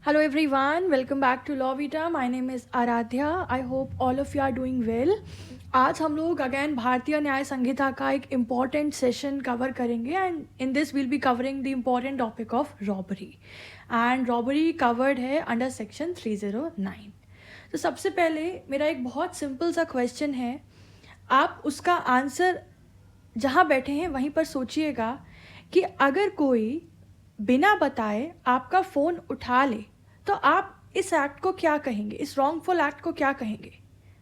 Hello everyone, welcome back to Law Vita. My name is Aradhya. I hope all of you are doing well. आज हम लोग again भारतीय न्याय संहिता का एक इम्पॉर्टेंट सेशन कवर करेंगे and in this will be covering the important topic of robbery and robbery covered है under section 309. तो सबसे पहले मेरा एक बहुत सिंपल सा क्वेश्चन है, आप उसका आंसर जहाँ बैठे हैं वहीं पर सोचिएगा कि अगर कोई बिना बताए आपका फ़ोन उठा ले तो आप इस एक्ट को क्या कहेंगे, इस रॉन्गफुल एक्ट को क्या कहेंगे.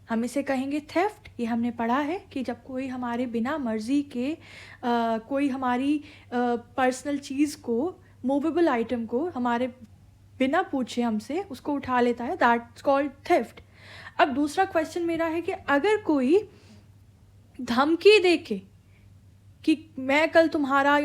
हम इसे कहेंगे थेफ्ट. ये हमने पढ़ा है कि जब कोई हमारे बिना मर्जी के कोई हमारी पर्सनल चीज़ को, मूवेबल आइटम को हमारे बिना पूछे हमसे उसको उठा लेता है, दैट्स कॉल्ड थेफ्ट. अब दूसरा क्वेश्चन मेरा है कि अगर कोई धमकी दे के कि मैं कल तुम्हारा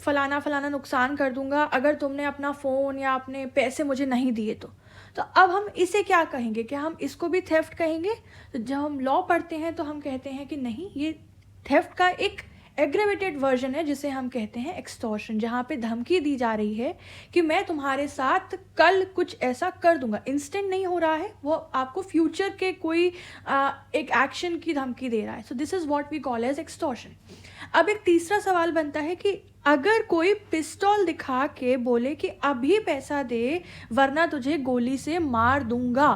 फलाना फलाना नुकसान कर दूंगा अगर तुमने अपना फ़ोन या अपने पैसे मुझे नहीं दिए तो अब हम इसे क्या कहेंगे, क्या हम इसको भी थेफ्ट कहेंगे? तो जब हम लॉ पढ़ते हैं तो हम कहते हैं कि नहीं, ये थेफ्ट का एक एग्रेवेटेड वर्जन है जिसे हम कहते हैं एक्सटॉर्शन, जहाँ पे धमकी दी जा रही है कि मैं तुम्हारे साथ कल कुछ ऐसा कर दूंगा. इंस्टेंट नहीं हो रहा है, वो आपको फ्यूचर के कोई एक एक्शन की धमकी दे रहा है. So this is what we call as extortion. अब एक तीसरा सवाल बनता है कि अगर कोई पिस्टल दिखा के बोले कि अभी पैसा दे वरना तुझे गोली से मार दूंगा,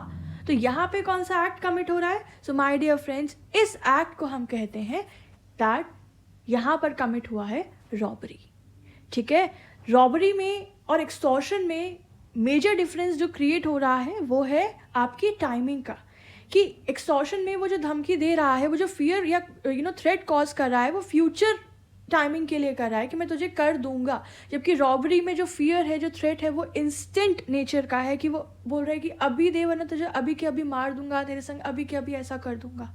तो यहाँ पे कौन सा एक्ट कमिट हो रहा है? सो माय डियर फ्रेंड्स, इस एक्ट को हम कहते हैं दैट यहाँ पर कमिट हुआ है रॉबरी. ठीक है, रॉबरी में और एक्सटॉर्शन में मेजर डिफरेंस जो क्रिएट हो रहा है वो है आपकी टाइमिंग का, कि एक्सटॉर्शन में वो जो धमकी दे रहा है, वो जो फियर या थ्रेट कॉज कर रहा है, वो फ्यूचर टाइमिंग के लिए कर रहा है कि मैं तुझे कर दूंगा. जबकि रॉबरी में जो फियर है, जो थ्रेट है, वो इंस्टेंट नेचर का है कि वो बोल रहा है कि अभी दे वरना तुझे अभी के अभी मार दूंगा, तेरे संग अभी के अभी ऐसा कर दूंगा.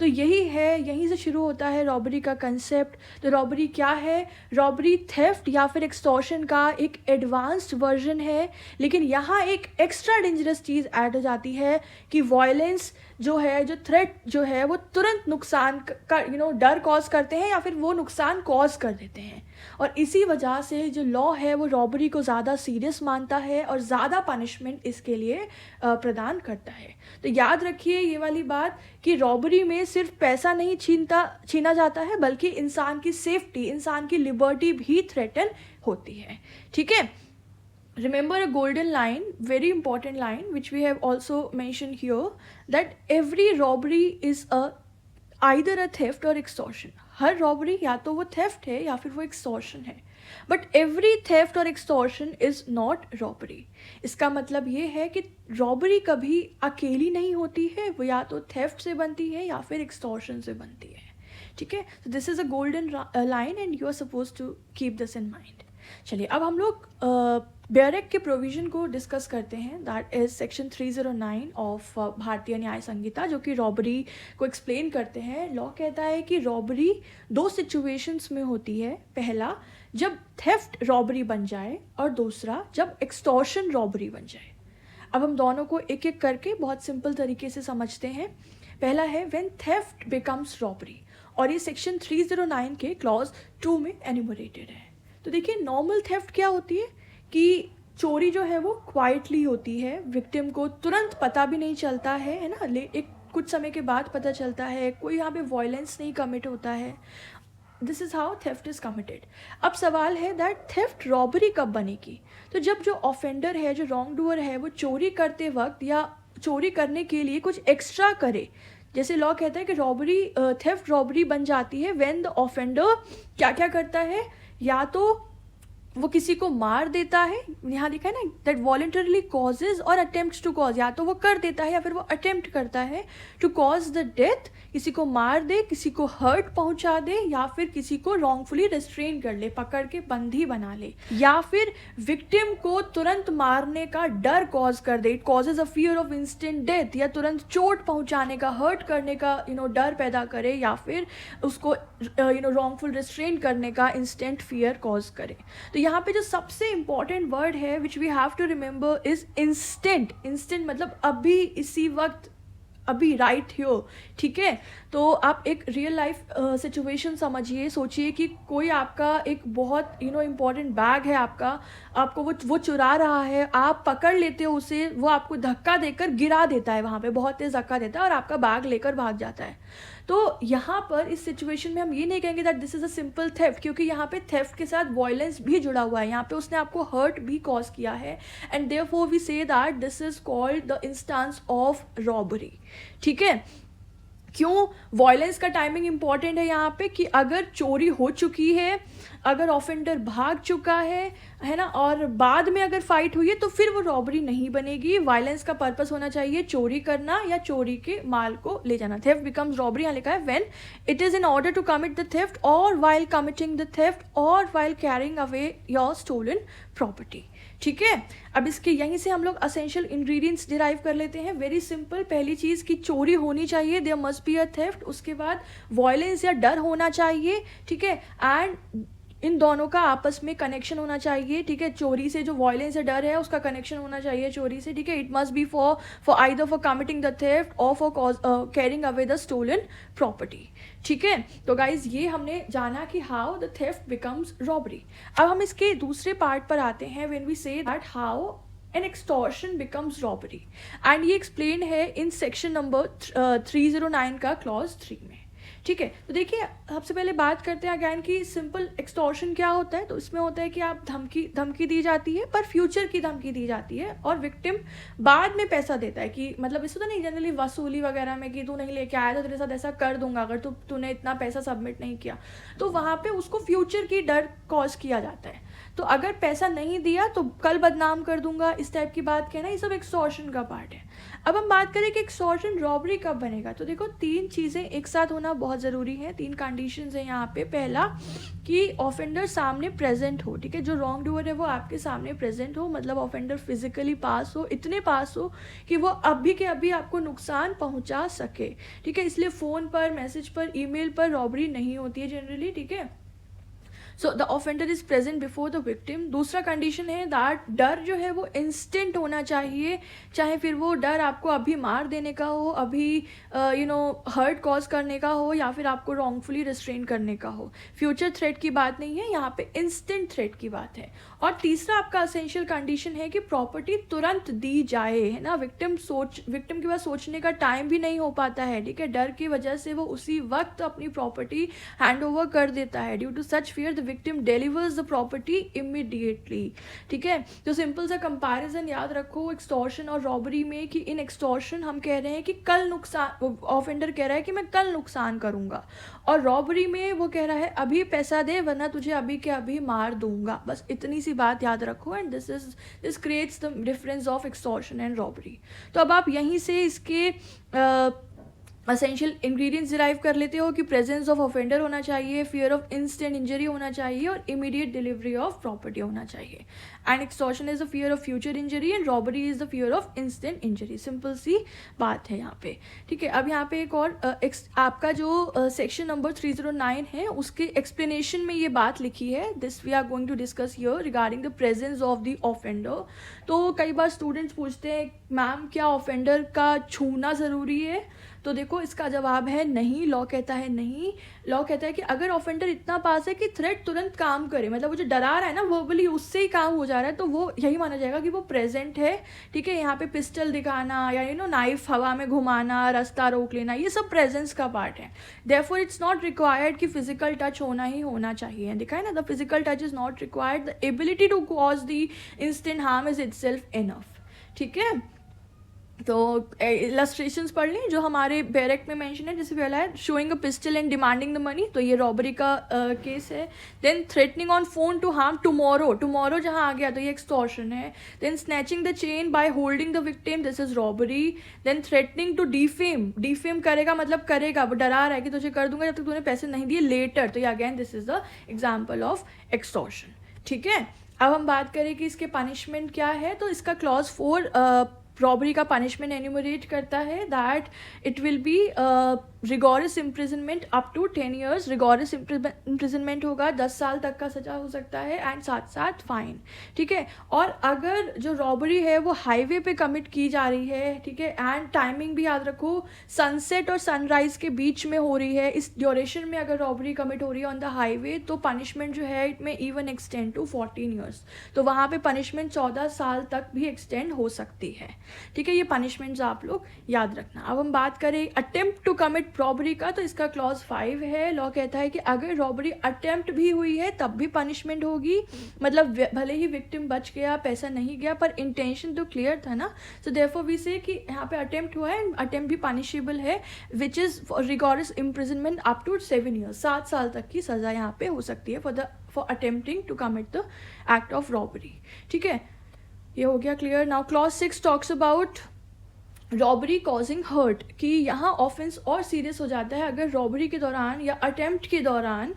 तो यही है, यहीं से शुरू होता है रॉबरी का कंसेप्ट. तो रॉबरी क्या है? रॉबरी थेफ्ट या फिर एक्सटॉर्शन का एक एडवांस्ड वर्जन है. लेकिन यहाँ एक एक्स्ट्रा डेंजरस चीज़ ऐड हो जाती है कि वायलेंस जो है, जो थ्रेट जो है, वो तुरंत नुकसान का डर कॉज करते हैं या फिर वो नुकसान कॉज कर देते हैं. और इसी वजह से जो लॉ है वो रॉबरी को ज़्यादा सीरियस मानता है और ज़्यादा पनिशमेंट इसके लिए प्रदान करता है. तो याद रखिए ये वाली बात कि रॉबरी में सिर्फ पैसा नहीं छीना जाता है, बल्कि इंसान की सेफ्टी, इंसान की लिबर्टी भी थ्रेटन होती है. ठीक है, remember a golden line, very important line, which we have also mentioned here, that every robbery is either a theft or extortion. Her robbery या तो वो थेफ्ट है या फिर वो एक्सटॉर्शन है. बट एवरी थेफ्ट और एक्सटॉर्शन इज नॉट रॉबरी. इसका मतलब ये है कि रॉबरी कभी अकेली नहीं होती है, वो या तो थेफ्ट से बनती है या फिर एक्सटॉर्शन से बनती है. ठीक है, तो this is a golden line and you are suppose to keep this in mind. चलिए अब हम लोग बेयर एक्ट के प्रोविज़न को डिस्कस करते हैं. दैट इज़ सेक्शन 309 ऑफ भारतीय न्याय संहिता, जो कि रॉबरी को एक्सप्लेन करते हैं. लॉ कहता है कि रॉबरी दो सिचुएशंस में होती है. पहला, जब थेफ्ट रॉबरी बन जाए, और दूसरा जब एक्सटॉर्शन रॉबरी बन जाए. अब हम दोनों को एक एक करके बहुत सिंपल तरीके से समझते हैं. पहला है व्हेन थेफ्ट बिकम्स रॉबरी, और ये सेक्शन 309 के क्लॉज 2 में एन्यूमरेटेड है. तो देखिए, नॉर्मल थेफ्ट क्या होती है कि चोरी जो है वो क्वाइटली होती है, विक्टिम को तुरंत पता भी नहीं चलता है ना, एक कुछ समय के बाद पता चलता है, कोई यहाँ पे वायलेंस नहीं कमिट होता है. This is how theft is committed. अब सवाल है दैट थेफ्ट रॉबरी कब बनेगी? तो जब जो ऑफेंडर है, जो रॉन्ग डूअर है, वो चोरी करते वक्त या चोरी करने के लिए कुछ एक्स्ट्रा करे. जैसे लॉ कहता है कि रॉबरी, थेफ्ट रॉबरी बन जाती है व्हेन द ऑफेंडर क्या क्या करता है, या तो वो किसी को मार देता है, यहाँ लिखा है ना, दैट वॉलंटरली कॉजेज और अटेम्प्ट टू कॉज, या तो वो कर देता है या फिर वो अटेम्प्ट करता है टू कॉज द डेथ, किसी को मार दे, किसी को हर्ट पहुंचा दे, या फिर किसी को रॉन्गफुली रेस्ट्रेन कर ले, पकड़ के बंदी बना ले, या फिर विक्टिम को तुरंत मारने का डर कॉज कर दे, it causes a fear of instant death, या तुरंत चोट पहुंचाने का, हर्ट करने का डर पैदा करे, या फिर उसको रॉन्गफुल रेस्ट्रेन करने का इंस्टेंट फियर कॉज करे. तो यहाँ पे जो सबसे इंपॉर्टेंट वर्ड है which we have to remember is instant. Instant मतलब अभी, इसी वक्त, अभी राइट हियर, ठीक है। तो आप एक रियल लाइफ सिचुएशन समझिए, सोचिए कि कोई आपका एक बहुत इम्पॉर्टेंट बैग है आपको वो चुरा रहा है, आप पकड़ लेते हो उसे, वो आपको धक्का देकर गिरा देता है, वहाँ पे बहुत तेज़ धक्का देता है और आपका बैग लेकर भाग जाता है। तो यहाँ पर इस सिचुएशन में हम ये नहीं कहेंगे that this is a simple theft, क्योंकि यहाँ पे थेफ्ट के साथ वायलेंस भी जुड़ा हुआ है, यहाँ पे उसने आपको हर्ट भी कॉज किया है, and therefore we say that this is called the instance of robbery, ठीक है। क्यों वायलेंस का टाइमिंग इंपॉर्टेंट है यहाँ पे, कि अगर चोरी हो चुकी है, अगर ऑफेंडर भाग चुका है ना, और बाद में अगर फाइट हुई है तो फिर वो रॉबरी नहीं बनेगी। वायलेंस का पर्पस होना चाहिए चोरी करना या चोरी के माल को ले जाना। थेफ्ट बिकम्स रॉबरी, यहाँ लिखा है when it is in order to commit the theft और वाइल कमिटिंग द थेफ्ट और while carrying away your stolen property, ठीक है। अब इसके यहीं से हम लोग असेंशियल इंग्रेडिएंट्स डिराइव कर लेते हैं। वेरी सिंपल, पहली चीज़ कि चोरी होनी चाहिए, there must be a theft. उसके बाद वॉयलेंस या डर होना चाहिए, ठीक है, एंड इन दोनों का आपस में कनेक्शन होना चाहिए, ठीक है। चोरी से जो वॉयलेंस या डर है उसका कनेक्शन होना चाहिए चोरी से, ठीक है। It must be for either for committing the theft और for carrying away the stolen property, ठीक है। तो गाइज ये हमने जाना कि how the theft becomes robbery. अब हम इसके दूसरे पार्ट पर आते हैं, when we say that how an extortion becomes robbery, and ये एक्सप्लेन है इन सेक्शन नंबर 309 का क्लॉज 3 में, ठीक है। तो देखिए सबसे पहले बात करते हैं अगैन कि सिंपल एक्सटॉर्शन क्या होता है। तो इसमें होता है कि आप धमकी दी जाती है, पर फ्यूचर की धमकी दी जाती है, और विक्टिम बाद में पैसा देता है कि मतलब इससे तो नहीं, जनरली वसूली वगैरह में कि तू नहीं लेके आया तो तेरे साथ ऐसा कर दूंगा अगर तूने इतना पैसा सबमिट नहीं किया, तो वहाँ पे उसको फ्यूचर की डर कॉज किया जाता है। तो अगर पैसा नहीं दिया तो कल बदनाम कर दूंगा, इस टाइप की बात कहना, ये सब एक्सटॉर्शन का पार्ट है। अब हम बात करें कि एक्सटॉर्शन रॉबरी कब बनेगा, तो देखो 3 चीज़ें एक साथ होना बहुत ज़रूरी है, 3 कंडीशंस हैं यहाँ पे। पहला कि ऑफेंडर सामने प्रेजेंट हो, ठीक है, जो रॉन्ग डूअर है वो आपके सामने प्रेजेंट हो, मतलब ऑफेंडर फिजिकली पास हो, इतने पास हो कि वो अभी के अभी आपको नुकसान पहुँचा सके, ठीक है। इसलिए फ़ोन पर, मैसेज पर, ईमेल पर रॉबरी नहीं होती है जनरली, ठीक है। So the offender is present before the victim. दूसरा कंडीशन है दैट डर जो है वो इंस्टेंट होना चाहिए, चाहे फिर वो डर आपको अभी मार देने का हो, अभी हर्ट कॉज करने का हो, या फिर आपको रॉन्गफुली रिस्ट्रेन करने का हो। फ्यूचर थ्रेट की बात नहीं है यहाँ पे, इंस्टेंट थ्रेट की बात है। और तीसरा आपका असेंशियल कंडीशन है कि प्रॉपर्टी तुरंत दी जाए, है ना। विक्टिम के पास सोचने का टाइम भी नहीं हो पाता है, ठीक है। डर की वजह से वो उसी वक्त अपनी प्रॉपर्टी हैंड ओवर कर देता है। Due to such fear the victim delivers the property immediately, ठीक है। तो सिंपल सा कंपैरिजन याद रखो एक्सटॉर्शन और रॉबरी में, कि इन एक्सटॉर्शन हम कह रहे हैं कि कल नुकसान, ऑफेंडर कह रहा है कि मैं कल नुकसान करूंगा, और रॉबरी में वो कह रहा है अभी पैसा दे वरना तुझे अभी के अभी मार दूंगा। बस इतनी सी बात याद रखो, and this creates the difference of extortion and robbery. तो अब आप यहीं से इसके असेंशियल इंग्रेडिएंट्स डिराइव कर लेते हो कि प्रेजेंस ऑफ ऑफेंडर होना चाहिए, फियर ऑफ इंस्टेंट इंजरी होना चाहिए, और इमीडिएट डिलीवरी ऑफ प्रॉपर्टी होना चाहिए। And extortion is the fear of future injury and robbery is the fear of instant injury. Simple सी बात है यहाँ पे, ठीक है। अब यहाँ पे एक और आपका जो सेक्शन नंबर 309 है उसके एक्सप्लेनेशन में ये बात लिखी है, this we are going to discuss here regarding the presence of the offender. तो कई बार स्टूडेंट्स पूछते हैं मैम क्या ऑफेंडर का छूना ज़रूरी है, तो देखो इसका जवाब है नहीं। लॉ कहता है नहीं, लॉ कहता है कि अगर ऑफेंडर इतना पास है कि थ्रेट तुरंत काम करे, मतलब वो जो डरा रहा है ना वर्बली उससे ही काम हो जा रहा है, तो वो यही माना जाएगा कि वो प्रेजेंट है, ठीक है। यहाँ पे पिस्टल दिखाना या नाइफ हवा में घुमाना, रास्ता रोक लेना, ये सब प्रेजेंस का पार्ट है। देयरफॉर इट्स नॉट रिक्वायर्ड कि फिजिकल टच होना ही होना चाहिए, दिखा है ना, the physical touch is not required, the ability to cause the instant harm is itself enough, ठीक है। तो इलस्ट्रेशंस पढ़ लें जो हमारे बैरेक्ट में मेंशन है, जैसे पहला है showing a pistol and demanding the money, तो ये रॉबरी का केस है। Then threatening on phone to harm tomorrow जहाँ आ गया तो ये एक्सटॉर्शन है। Then snatching the chain by holding the victim, this is robbery. Then threatening to defame करेगा, मतलब करेगा, वो डरा रहा है कि तुझे कर दूंगा जब तक तूने पैसे नहीं दिए लेटर, तो ये again this is the example of extortion, ठीक है। अब हम बात करें कि इसके पनिशमेंट क्या है, तो इसका क्लॉज 4 रॉबरी का पनिशमेंट एन्यूमरेट करता है that it will be rigorous imprisonment up to 10 years, rigorous imprisonment होगा, 10 साल तक का सजा हो सकता है, एंड साथ साथ फाइन, ठीक है। और अगर जो रॉबरी है वो हाईवे पे कमिट की जा रही है, ठीक है, एंड टाइमिंग भी याद रखो सनसेट और सनराइज के बीच में हो रही है, इस ड्यूरेशन में अगर रॉबरी कमिट हो रही है ऑन द हाईवे, तो पनिशमेंट जो है इट में इवन एक्सटेंड टू 14 years, तो वहाँ पे पनिशमेंट 14 साल तक भी एक्सटेंड हो सकती है, ठीक है। ये पनिशमेंट्स आप लोग याद रखना। अब हम बात करें अटेम्प्ट टू कमिट रॉबरी का, तो इसका क्लॉज 5 है। लॉ कहता है कि अगर रॉबरी अटेम्प्ट भी हुई है तब भी पनिशमेंट होगी, मतलब भले ही विक्टिम बच गया, पैसा नहीं गया, पर इंटेंशन तो क्लियर था ना, सो देयरफॉर वी से कि यहाँ पे अटेम्प्ट हुआ है एंड अटेम्प्ट भी पनिशेबल है, which is rigorous imprisonment up to 7 years, 7 साल तक की सज़ा यहाँ पे हो सकती है for attempting to commit the act of robbery, ठीक है। ये हो गया clear. Now clause 6 talks about robbery causing hurt, कि यहाँ ऑफेंस और सीरियस हो जाता है अगर रॉबरी के दौरान या अटेम्प्ट के दौरान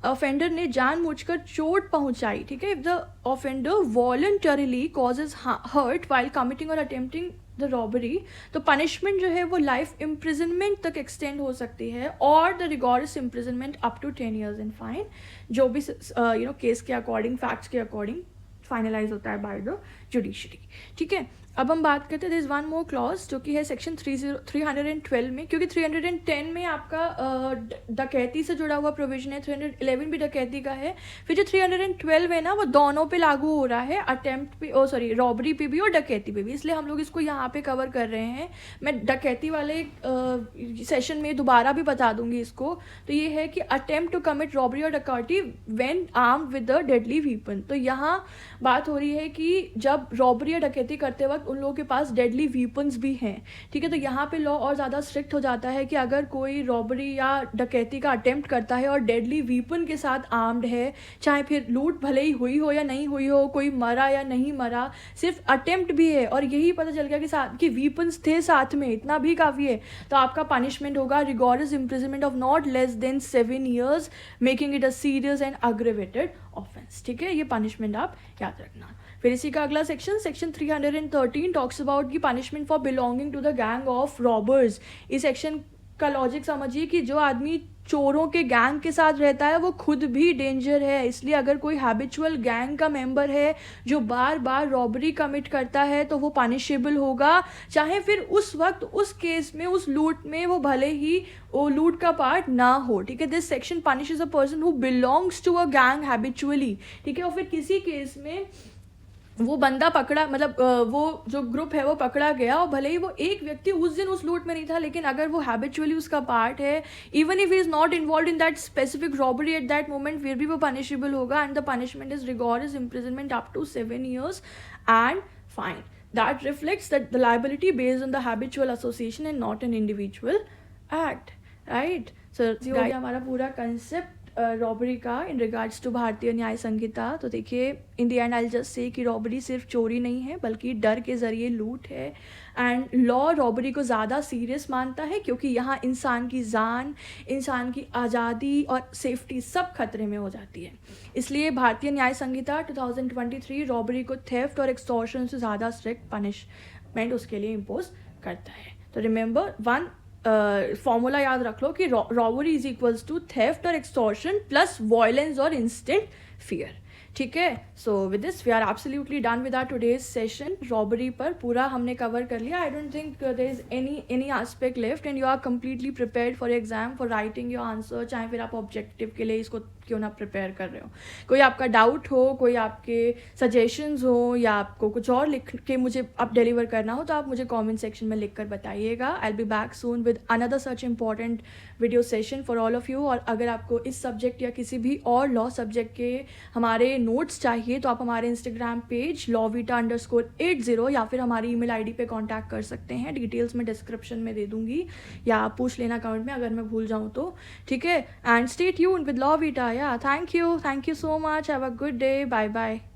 ऑफेंडर ने जानबूझकर चोट पहुंचाई, ठीक है। If the offender voluntarily causes hurt while committing और अटेम्प्टिंग द रॉबरी, तो पनिशमेंट जो है वो लाइफ इम्प्रिजनमेंट तक एक्सटेंड हो सकती है, और the rigorous imprisonment up to 10 years and fine, जो भी केस के अकॉर्डिंग, फैक्ट्स के अकॉर्डिंग फाइनलाइज होता है बाय द जुडिशरी, ठीक है। अब हम बात करते हैं दिस वन मोर क्लॉज जो कि है सेक्शन 312 में, क्योंकि 310 में आपका डकैती से जुड़ा हुआ प्रोविजन है, 311 भी डकैती का है, फिर जो 312 है ना वो दोनों पे लागू हो रहा है, अटेम्प्ट पे रॉबरी पे भी और डकैती पे भी, इसलिए हम लोग इसको यहाँ पे कवर कर रहे हैं। मैं डकैती वाले सेशन में दोबारा भी बता दूंगी इसको। तो ये है कि अटेम्प्ट टू कमिट रॉबरी और डकैती when armed with the deadly weapon, तो यहाँ बात हो रही है कि जब रॉबरी या डकैती करते वक्त उन लोगों के पास डेडली वीपन्स भी हैं, ठीक है। तो यहाँ पे लॉ और ज़्यादा स्ट्रिक्ट हो जाता है कि अगर कोई रॉबरी या डकैती का अटेम्प्ट करता है और डेडली वीपन के साथ आर्म्ड है, चाहे फिर लूट भले ही हुई हो या नहीं हुई हो, कोई मरा या नहीं मरा, सिर्फ अटेम्प्ट भी है और यही पता चल गया कि वीपन्स थे साथ में, इतना भी काफ़ी है, तो आपका पनिशमेंट होगा rigorous imprisonment of not less than 7 years, making it a serious and अग्रेवेटेड offence, ठीक है। ये पनिशमेंट आप याद रखना। फिर इसी का अगला सेक्शन 313 टॉक्स अबाउट की punishment for belonging to the gang of robbers. इस सेक्शन का लॉजिक समझिए कि जो आदमी चोरों के गैंग के साथ रहता है वो खुद भी डेंजर है, इसलिए अगर कोई हैबिचुअल गैंग का मेंबर है जो बार बार रॉबरी कमिट करता है तो वो पनिशेबल होगा, चाहे फिर उस वक्त उस केस में उस लूट में वो भले ही वो लूट का पार्ट ना हो, ठीक है। This section punishes a person who belongs to a gang habitually, ठीक है। और फिर किसी केस में वो बंदा पकड़ा, मतलब वो जो ग्रुप है वो पकड़ा गया और भले ही वो एक व्यक्ति उस दिन उस लूट में नहीं था, लेकिन अगर वो हैबिचुअली उसका पार्ट है, even if he is not involve in that specific robbery at that moment, फिर भी वो पनिशेबल होगा, and the punishment is rigorous imprisonment up to 7 years and fine. That reflects that the liability based on the habitual association and not an individual act, right? So ये हो गया हमारा पूरा concept robbery का in regards to भारतीय न्याय संहिता। तो देखिए in the and I just say कि रॉबरी सिर्फ चोरी नहीं है बल्कि डर के ज़रिए लूट है, एंड लॉ रॉबरी को ज़्यादा सीरियस मानता है क्योंकि यहाँ इंसान की जान, इंसान की आज़ादी और सेफ्टी सब खतरे में हो जाती है। इसलिए भारतीय न्याय संहिता 2023 रॉबरी को थेफ्ट और एक्सटॉर्शन से ज़्यादा स्ट्रिक्ट पनिशमेंट उसके लिए इम्पोज करता है। तो रिमेंबर वन फॉर्मूला याद रख लो कि robbery is equals to theft और एक्सटॉर्शन प्लस वायलेंस और इंस्टेंट फियर, ठीक है। So with this we are absolutely done with our today's session. Robbery पर पूरा हमने कवर कर लिया। I don't think there is any aspect left and you are completely prepared for exam, for writing your answer, चाहे फिर आप objective के लिए इसको क्यों ना प्रिपेयर कर रहे हो। कोई आपका डाउट हो, कोई आपके सजेशंस हो, या आपको कुछ और लिख के मुझे अब डिलीवर करना हो, तो आप मुझे कमेंट सेक्शन में लिख कर बताइएगा। I will be back soon with another such important video session for all of you. और अगर आपको इस सब्जेक्ट या किसी भी और लॉ सब्जेक्ट के हमारे नोट्स चाहिए तो आप हमारे इंस्टाग्राम पेज lawvita_80 या फिर हमारी ईमेल आईडी पे कांटेक्ट कर सकते हैं। डिटेल्स मैं डिस्क्रिप्शन में दे दूंगी या आप पूछ लेना कमेंट में अगर मैं भूल जाऊँ तो, ठीक है। And stay tuned with law Vita. Yeah, thank you so much. Have a good day. Bye bye.